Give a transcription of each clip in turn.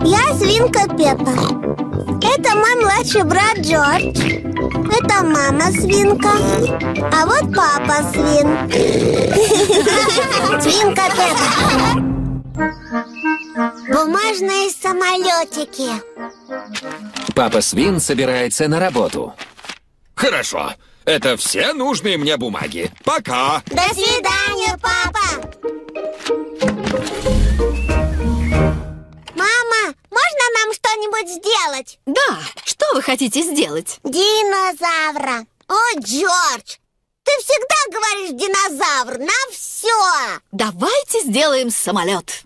Я свинка Пеппа. Это мой младший брат Джордж. Это мама свинка. А вот папа свин. Свинка Пеппа. Бумажные самолетики. Папа Свин собирается на работу. Хорошо. Это все нужные мне бумаги. Пока. До свидания, папа. Мама, можно нам что-нибудь сделать? Да, что вы хотите сделать? Динозавра. О, Джордж, ты всегда говоришь динозавр на все. Давайте сделаем самолет.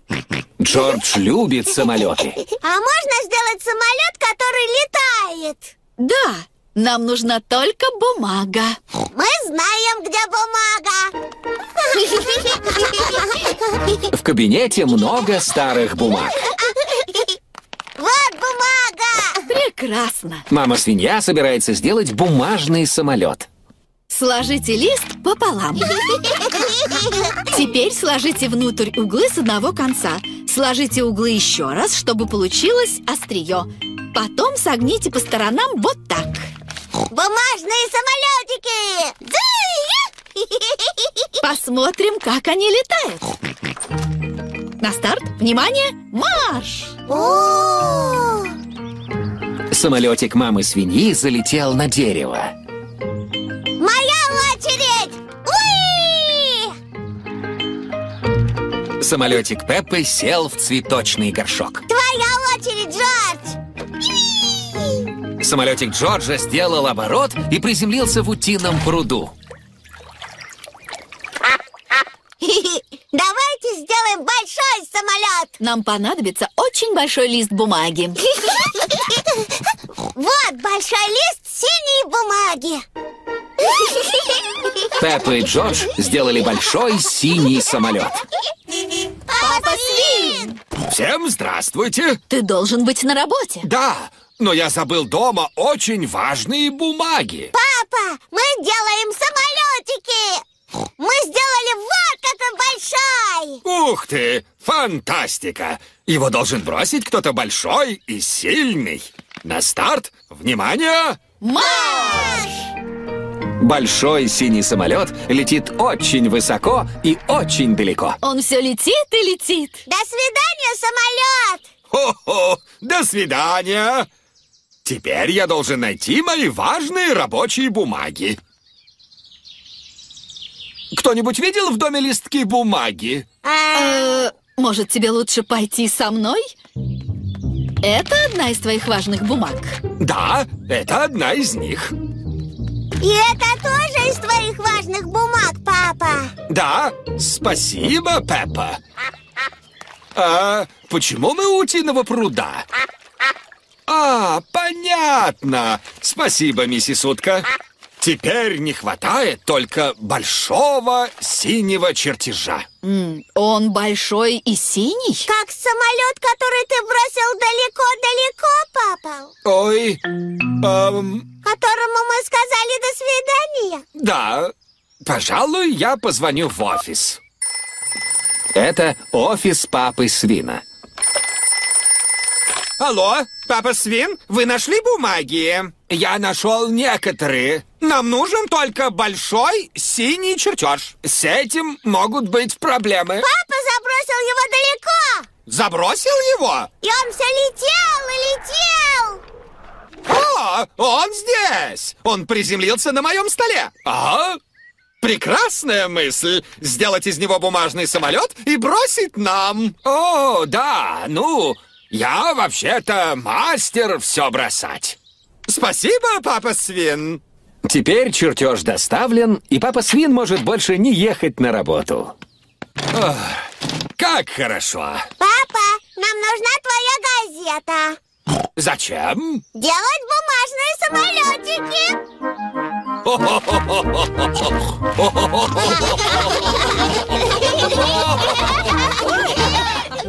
Джордж любит самолеты. А можно сделать самолет, который летает? Да, нам нужна только бумага. Мы знаем, где бумага. В кабинете много старых бумаг. Вот бумага. Прекрасно. Мама-свинья собирается сделать бумажный самолет. Сложите лист пополам. Теперь сложите внутрь углы с одного конца. Сложите углы еще раз, чтобы получилось острие. Потом согните по сторонам вот так. Бумажные самолетики. Посмотрим, как они летают. На старт, внимание, марш! О! Самолетик мамы-свиньи залетел на дерево. Моя очередь! Уи! Самолетик Пеппы сел в цветочный горшок. Твоя очередь, Джордж! Самолетик Джорджа сделал оборот и приземлился в утином пруду. Давайте сделаем большой самолет! Нам понадобится очень большой лист бумаги. Вот большой лист синей бумаги. Пеппа и Джордж сделали большой синий самолет. Папа Свин! Всем здравствуйте. Ты должен быть на работе. Да, но я забыл дома очень важные бумаги. Папа, мы делаем самолетики! Мы сделали вот какой большой! Ух ты, фантастика! Его должен бросить кто-то большой и сильный. На старт, внимание! Марш! Большой синий самолет летит очень высоко и очень далеко. Он все летит и летит. До свидания, самолет! Хо-хо, до свидания! Теперь я должен найти мои важные рабочие бумаги. Кто-нибудь видел в доме листки бумаги? Может, тебе лучше пойти со мной? Это одна из твоих важных бумаг. Да, это одна из них. И это тоже из твоих важных бумаг, папа. Да, спасибо, Пеппа. А почему мы у утиного пруда? А, понятно. Спасибо, миссис Утка. Теперь не хватает только большого синего чертежа. Он большой и синий? Как самолет, который ты бросил далеко-далеко, папа. Ой, Которому мы сказали до свидания. да, пожалуй, я позвоню в офис. Это офис папы Свина. Алло, папа Свин, вы нашли бумаги? Я нашел некоторые. Нам нужен только большой синий чертеж. С этим могут быть проблемы. Папа забросил его далеко. Забросил его? И он все летел и летел. О, он здесь! Он приземлился на моем столе. Ага. Прекрасная мысль — сделать из него бумажный самолет и бросить нам. О, да, ну, я вообще-то мастер все бросать. Спасибо, папа Свин. Теперь чертеж доставлен, и папа Свин может больше не ехать на работу. Ох, как хорошо. Папа, нам нужна твоя газета. Зачем? Делать бумажные самолетики.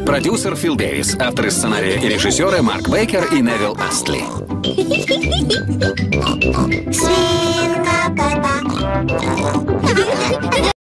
Продюсер Фил Дэвис, авторы сценария и режиссеры Марк Бейкер и Невил Астли. Свинка Пеппа.